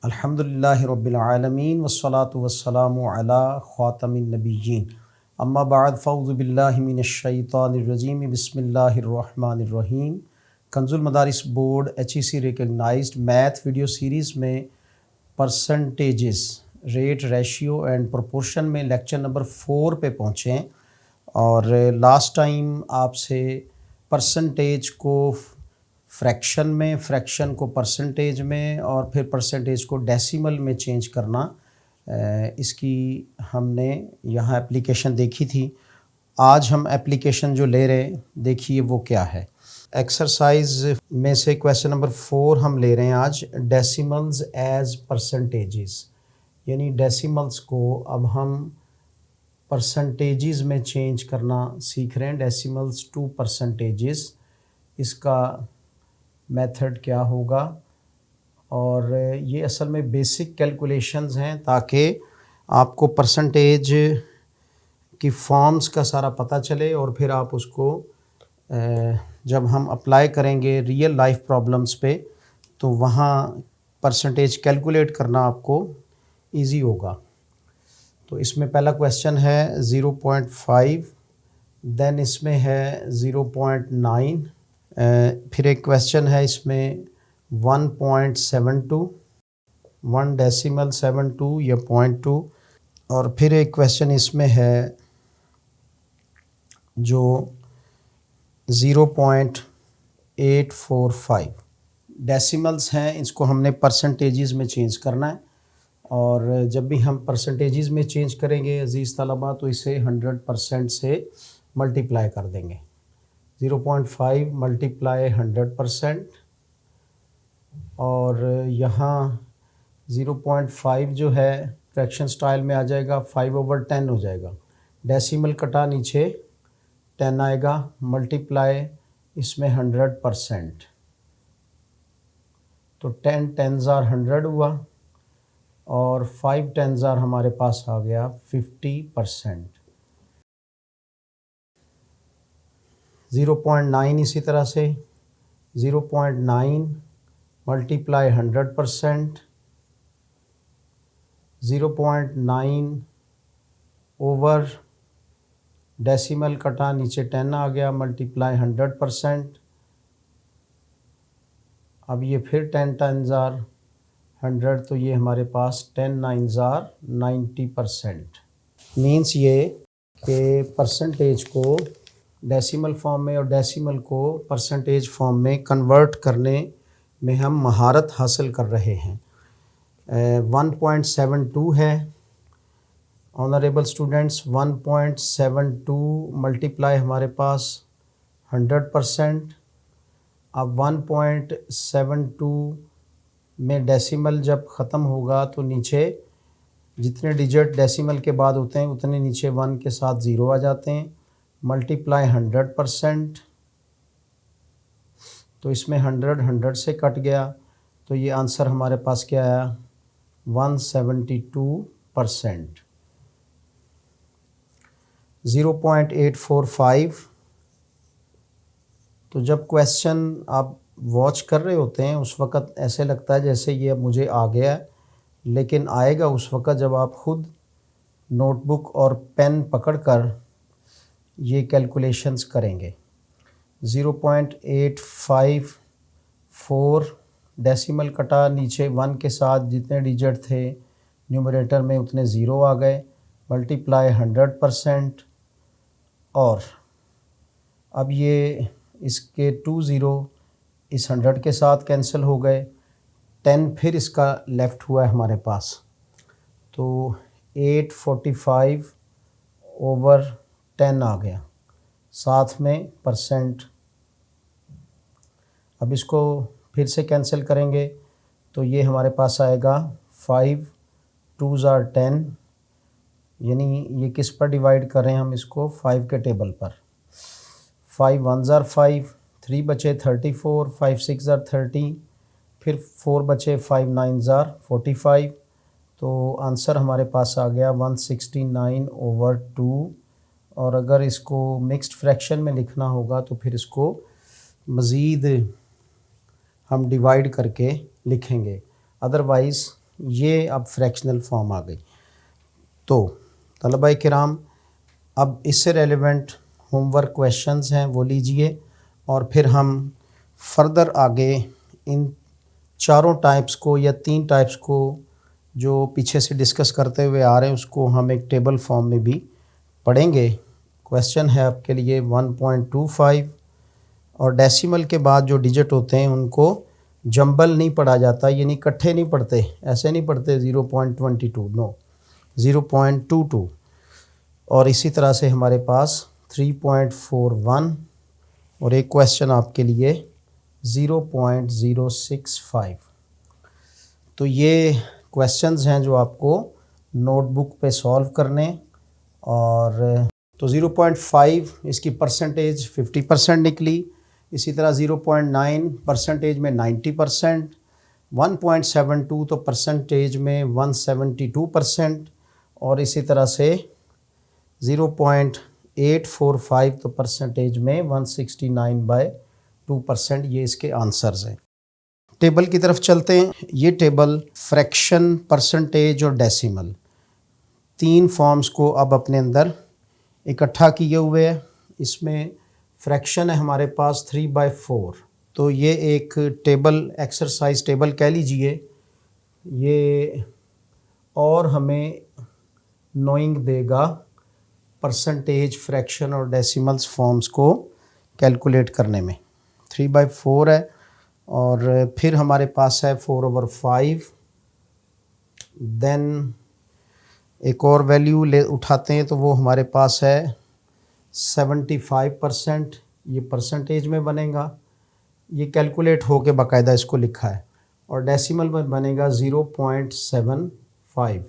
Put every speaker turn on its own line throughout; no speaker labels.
अल्हम्दुलिल्लाहि रब्बिल आलमीन वस्सलातु वस्सलामु अला ख़ातमिन नबिय्यीन अम्मा बाद फ़अऊज़ु बिल्लाहि मिनश शैतानिर रजीम बिस्मिल्लाहिर रहमानिर रहीम। Kanzul Madaris board HEC recognised math video series में percentages, rate, ratio and proportion में लेक्चर नंबर 4 पे पहुँचे हैं और लास्ट टाइम आपसे परसेंटेज को फ्रैक्शन में, फ्रैक्शन को परसेंटेज में और फिर परसेंटेज को डेसिमल में चेंज करना, इसकी हमने यहाँ एप्लीकेशन देखी थी। आज हम एप्लीकेशन जो ले रहे हैं, देखिए वो क्या है। एक्सरसाइज में से क्वेश्चन नंबर 4 हम ले रहे हैं आज, डेसिमल्स एज परसेंटेजेस, यानी डेसिमल्स को अब हम परसेंटेजेस में चेंज करना सीख रहे हैं। डेसिमल्स टू परसेंटेजेस, इसका मेथड क्या होगा। और ये असल में बेसिक कैलकुलेशंस हैं ताकि आपको परसेंटेज की फॉर्म्स का सारा पता चले और फिर आप उसको जब हम अप्लाई करेंगे रियल लाइफ प्रॉब्लम्स पे तो वहाँ परसेंटेज कैलकुलेट करना आपको इजी होगा। तो इसमें पहला क्वेश्चन है 0.5, देन इसमें है 0.9, फिर एक क्वेश्चन है इसमें 1.72, 1.72 या 0.2, और फिर एक क्वेश्चन इसमें है जो 0.845। डेसिमल्स हैं, इसको हमने परसेंटेजेस में चेंज करना है और जब भी हम परसेंटेजेस में चेंज करेंगे अज़ीज़ तलबा तो इसे 100% से मल्टीप्लाई कर देंगे। 0.5 मल्टीप्लाई 100% और यहाँ 0.5 जो है फ्रैक्शन स्टाइल में आ जाएगा, 5/10 हो जाएगा। डेसिमल कटा नीचे 10 आएगा, मल्टीप्लाई इसमें 100%, तो 10 10s are 100 हुआ और 5 10s are हमारे पास आ गया 50%। 0.9 इसी तरह से 0.9 मल्टीप्लाई 100%, 0.9 ओवर डेसिमल कटा नीचे 10 आ गया, मल्टीप्लाई 100%। अब ये फिर 10 10s are 100, तो ये हमारे पास 10 9s are 90%। मीन्स ये कि परसेंटेज को डेसिमल फॉर्म में और डेसिमल को परसेंटेज फॉर्म में कन्वर्ट करने में हम महारत हासिल कर रहे हैं। 1.72 है ऑनरेबल स्टूडेंट्स, 1.72 मल्टीप्लाई हमारे पास 100%। अब 1.72 में डेसिमल जब ख़त्म होगा तो नीचे जितने डिजिट डेसिमल के बाद होते हैं उतने नीचे 1 के साथ 0 आ जाते हैं, मल्टीप्लाई 100%, तो इसमें 100 से कट गया, तो ये आंसर हमारे पास क्या आया 172%। 0.845, तो जब क्वेश्चन आप वॉच कर रहे होते हैं उस वक़्त ऐसे लगता है जैसे ये मुझे आ गया है, लेकिन आएगा उस वक़्त जब आप ख़ुद नोटबुक और पेन पकड़कर ये कैलकुलेशंस करेंगे। 0.854 डेसिमल कटा नीचे 1 के साथ जितने डिजिट थे न्यूमरेटर में उतने 0 आ गए, मल्टीप्लाई 100%, और अब ये इसके 2 0 इस 100 के साथ कैंसिल हो गए, 10 फिर इसका लेफ़्ट हुआ है हमारे पास, तो 845 ओवर 10 आ गया, साथ में परसेंट। अब इसको फिर से कैंसिल करेंगे तो ये हमारे पास आएगा 5 2s are 10, यानी ये किस पर डिवाइड कर रहे हैं हम इसको 5 के टेबल पर। 5 1s are 5, 3 बचे 34, 5 6s are 30, फिर 4 बचे, 5 9s are 45, तो आंसर हमारे पास आ गया 169/2। और अगर इसको मिक्स्ड फ्रैक्शन में लिखना होगा तो फिर इसको मज़ीद हम डिवाइड करके लिखेंगे, अदरवाइज़ ये अब फ्रैक्शनल फॉर्म आ गई। तो तलबा किराम, अब इससे रेलेवेंट होमवर्क क्वेश्चंस हैं वो लीजिए, और फिर हम फर्दर आगे इन चारों टाइप्स को या 3 टाइप्स को जो पीछे से डिस्कस करते हुए आ रहे हैं उसको हम एक टेबल फॉर्म में भी पढ़ेंगे। क्वेश्चन है आपके लिए 1.25, और डेसिमल के बाद जो डिजिट होते हैं उनको जंबल नहीं पढ़ा जाता, यानी इकट्ठे नहीं पढ़ते, ऐसे नहीं पढ़ते 0.22, नो 0.22। और इसी तरह से हमारे पास 3.41, और एक क्वेश्चन आपके लिए 0.065। तो ये क्वेश्चंस हैं जो आपको नोटबुक पे सॉल्व करने। और तो 0.5 इसकी परसेंटेज 50% निकली, इसी तरह 0.9 परसेंटेज में 90%, 1.72 तो परसेंटेज में 172%, और इसी तरह से 0.845 तो परसेंटेज में 169/2%। ये इसके आंसर्स हैं। टेबल की तरफ चलते हैं। ये टेबल फ्रैक्शन, परसेंटेज और डेसिमल 3 फॉर्म्स को अब अपने अंदर इकट्ठा किए हुए है। इसमें फ्रैक्शन है हमारे पास 3/4। तो ये एक टेबल, एक्सरसाइज टेबल कह लीजिए ये, और हमें नोइंग देगा परसेंटेज, फ्रैक्शन और डेसिमल्स फॉर्म्स को कैलकुलेट करने में। 3/4 है, और फिर हमारे पास है 4/5। देन एक और वैल्यू ले उठाते हैं तो वो हमारे पास है 75%, ये परसेंटेज में बनेगा, ये कैलकुलेट होके बाकायदा इसको लिखा है, और डेसिमल में बनेगा 0.75।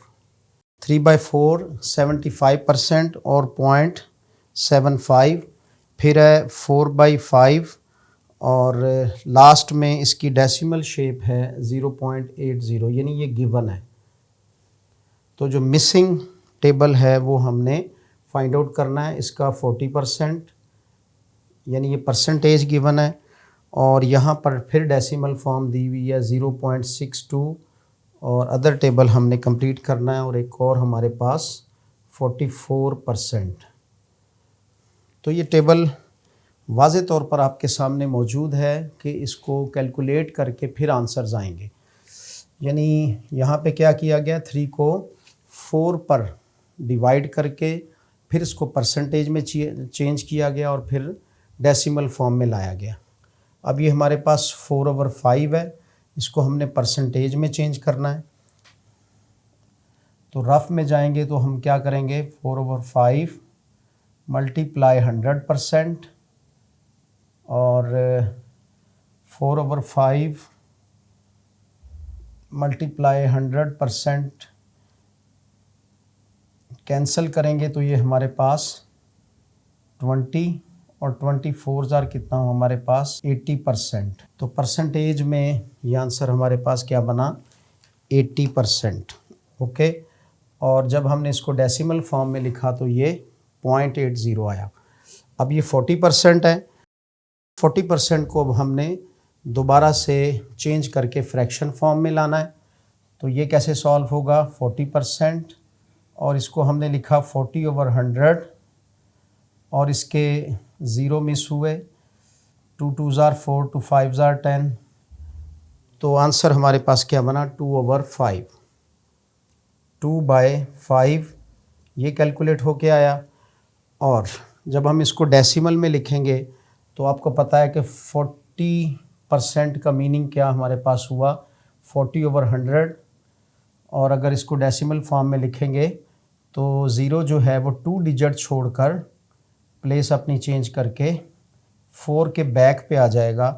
3/4 75% और 0.75, फिर है 4/5, और लास्ट में इसकी डेसिमल शेप है 0.80, यानी ये गिवन है। तो जो मिसिंग टेबल है वो हमने फाइंड आउट करना है। इसका 40%, यानी ये परसेंटेज गिवन है, और यहाँ पर फिर डेसिमल फॉर्म दी हुई है 0.62, और अदर टेबल हमने कंप्लीट करना है, और एक और हमारे पास 44%। तो ये टेबल वाज़े तौर पर आपके सामने मौजूद है कि इसको कैलकुलेट करके फिर आंसर्स आएंगे। यानी यहाँ पे क्या किया गया, 3 को 4 पर डिवाइड करके फिर इसको परसेंटेज में चेंज किया गया, और फिर डेसिमल फॉर्म में लाया गया। अब ये हमारे पास 4/5 है, इसको हमने परसेंटेज में चेंज करना है। तो रफ में जाएंगे तो हम क्या करेंगे, 4/5 मल्टीप्लाई 100%, और 4/5 मल्टीप्लाई 100% कैंसिल करेंगे तो ये हमारे पास 20, और 24 कितना हो हमारे पास 80%। तो परसेंटेज में ये आंसर हमारे पास क्या बना, 80%। ओके, और जब हमने इसको डेसिमल फॉर्म में लिखा तो ये 0.80 आया। अब ये 40% है, 40% को अब हमने दोबारा से चेंज करके फ्रैक्शन फॉर्म में लाना है। तो ये कैसे सॉल्व होगा, 40%, और इसको हमने लिखा 40/100, और इसके 0 मिस हुए, 2 2s are 4, 2 5s are 10। तो आंसर हमारे पास क्या बना, 2/5। 2/5 ये कैलकुलेट होके आया। और जब हम इसको डेसिमल में लिखेंगे तो आपको पता है कि 40% का मीनिंग क्या हमारे पास हुआ, 40/100। और अगर इसको डेसिमल फॉर्म में लिखेंगे तो 0 जो है वो 2 डिजिट छोड़कर प्लेस अपनी चेंज करके 4 के बैक पे आ जाएगा।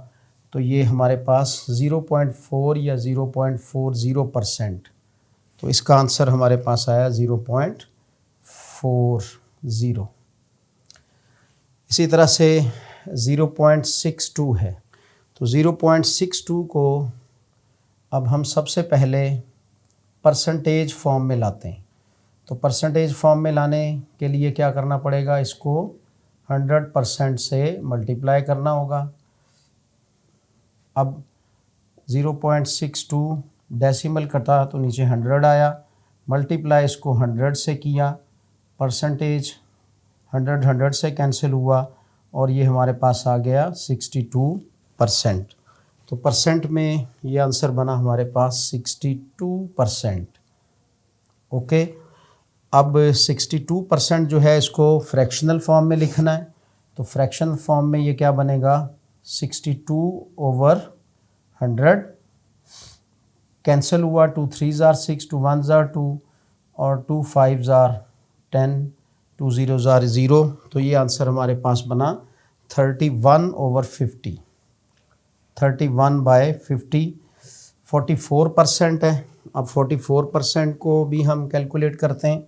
तो ये हमारे पास 0.4 या 0.40%। तो इसका आंसर हमारे पास आया 0.40। इसी तरह से 0.62 है। तो 0.62 को अब हम सबसे पहले परसेंटेज फॉर्म में लाते हैं। तो परसेंटेज फॉर्म में लाने के लिए क्या करना पड़ेगा, इसको 100% से मल्टीप्लाई करना होगा। अब 0.62 डेसिमल कटा तो नीचे 100 आया, मल्टीप्लाई इसको 100 से किया, परसेंटेज 100 से कैंसिल हुआ और ये हमारे पास आ गया 62%। तो परसेंट में ये आंसर बना हमारे पास 62%। ओके, अब 62% जो है इसको फ्रैक्शनल फॉर्म में लिखना है। तो फ्रैक्शनल फॉर्म में ये क्या बनेगा, 62/100, कैंसिल हुआ, 2 3s are 6, 2 1s are 2 और 2 5s are 10, 2 0s are 0। तो ये आंसर हमारे पास बना 31/50, 31/50। 44% है। अब 44% को भी हम कैलकुलेट करते हैं।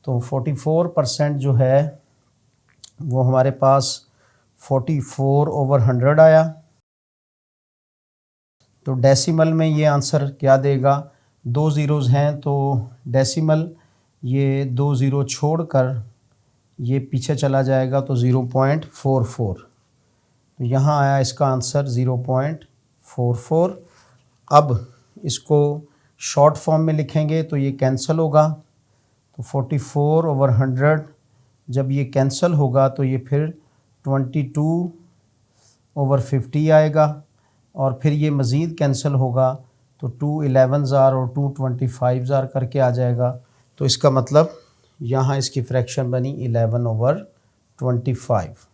तो 44% जो है वो हमारे पास 44/100 आया। तो डेसिमल में ये आंसर क्या देगा, 2 ज़ीरोज़ हैं तो डेसिमल ये 2 ज़ीरो छोड़कर ये पीछे चला जाएगा तो 0.44। तो यहाँ आया इसका आंसर 0.44। अब इसको शॉर्ट फॉर्म में लिखेंगे तो ये कैंसिल होगा। तो 44/100 जब ये कैंसिल होगा तो ये फिर 22/50 आएगा और फिर ये मज़ीद कैंसिल होगा तो 2 11s are और 2 25s are करके आ जाएगा। तो इसका मतलब यहाँ इसकी फ्रैक्शन बनी 11/25।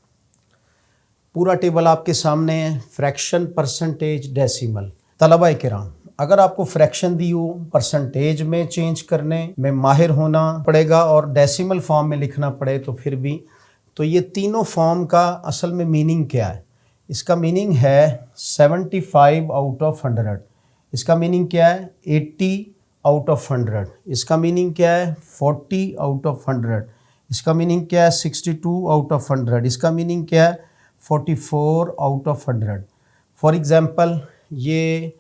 पूरा टेबल आपके सामने है, फ्रैक्शन, परसेंटेज, डेसिमल। तलबा किराम, अगर आपको फ्रैक्शन दी हो, परसेंटेज में चेंज करने में माहिर होना पड़ेगा और डेसिमल फॉर्म में लिखना पड़े तो फिर भी, तो ये तीनों फॉर्म का असल में मीनिंग क्या है? इसका मीनिंग है 75/100। इसका मीनिंग क्या है? 80/100। इसका मीनिंग क्या है? 40/100। इसका मीनिंग क्या है? 62/100। इसका मीनिंग क्या है? 44/100। फॉर एग्ज़ाम्पल ये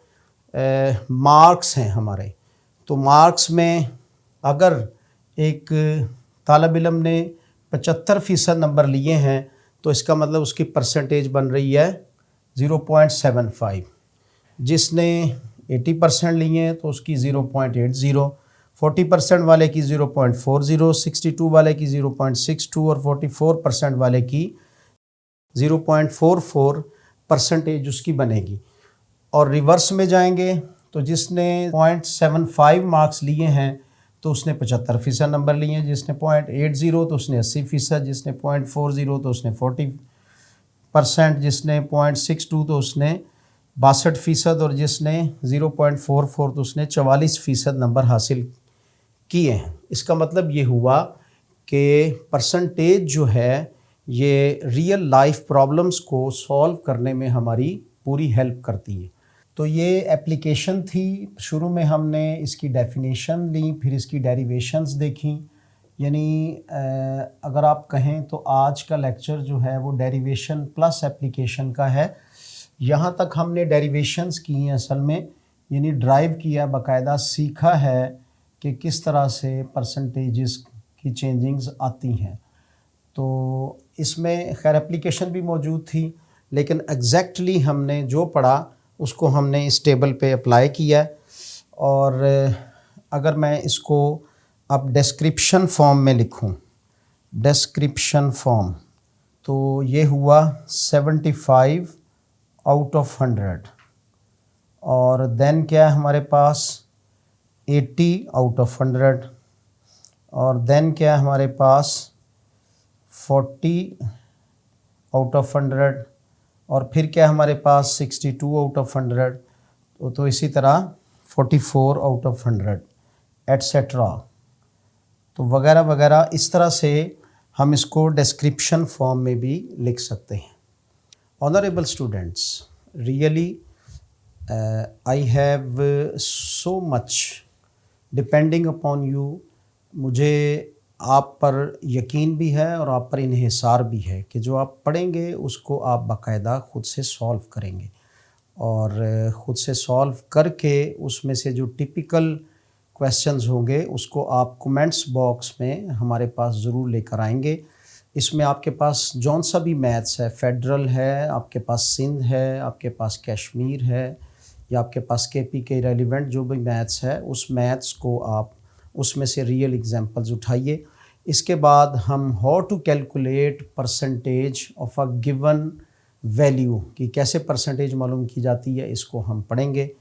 मार्क्स हैं हमारे। तो मार्क्स में अगर एक तालिब इल्म ने 75% नंबर लिए हैं तो इसका मतलब उसकी परसेंटेज बन रही है 0.75। जिसने 80% लिए हैं तो उसकी 0.80, 40% वाले की 0.40, 62 वाले की 0.62 और 44% वाले की 0.44 परसेंटेज उसकी बनेगी। और रिवर्स में जाएंगे तो जिसने 0.75 मार्क्स लिए हैं तो उसने 75% नंबर लिए हैं, जिसने 0.80 तो उसने 80%, जिसने 0.40 तो उसने 40%, जिसने 0.62 तो उसने 62% और जिसने 0.44 तो उसने 44% नंबर हासिल किए हैं। इसका मतलब ये हुआ कि परसेंटेज जो है ये रियल लाइफ प्रॉब्लम्स को सॉल्व करने में हमारी पूरी हेल्प करती है। तो ये एप्लीकेशन थी। शुरू में हमने इसकी डेफिनेशन ली, फिर इसकी डेरिवेशंस देखी। यानी अगर आप कहें तो आज का लेक्चर जो है वो डेरिवेशन प्लस एप्लीकेशन का है। यहाँ तक हमने डेरिवेशंस की हैं असल में, यानी ड्राइव किया, बाकायदा सीखा है कि किस तरह से परसेंटेजेस की चेंजिंग्स आती हैं। तो इसमें खैर एप्लीकेशन भी मौजूद थी, लेकिन एग्जैक्टली हमने जो पढ़ा उसको हमने इस टेबल पे अप्लाई किया है। और अगर मैं इसको अब डिस्क्रिप्शन फॉर्म में लिखूं, डिस्क्रिप्शन फॉर्म, तो ये हुआ 75/100 और देन क्या है हमारे पास 80/100 और देन क्या है हमारे पास 40/100 और फिर क्या हमारे पास 62/100। तो इसी तरह 44/100 एट्सेट्रा। तो वगैरह वगैरह इस तरह से हम इसको डिस्क्रिप्शन फॉर्म में भी लिख सकते हैं। Honourable students, really I have so much depending upon you. मुझे आप पर यकीन भी है और आप पर इन्हिसार भी है कि जो आप पढ़ेंगे उसको आप बाकायदा ख़ुद से सॉल्व करेंगे और ख़ुद से सॉल्व करके उसमें से जो टिपिकल क्वेश्चंस होंगे उसको आप कमेंट्स बॉक्स में हमारे पास ज़रूर लेकर आएंगे। इसमें आपके पास जौन सा भी मैथ्स है, फेडरल है, आपके पास सिंध है, आपके पास कश्मीर है, या आपके पास केपी के रेलिवेंट जो भी मैथ्स है उस मैथ्स को आप उसमें से रियल एग्जांपल्स उठाइए। इसके बाद हम how to calculate percentage of a given value, कि कैसे परसेंटेज मालूम की जाती है, इसको हम पढ़ेंगे।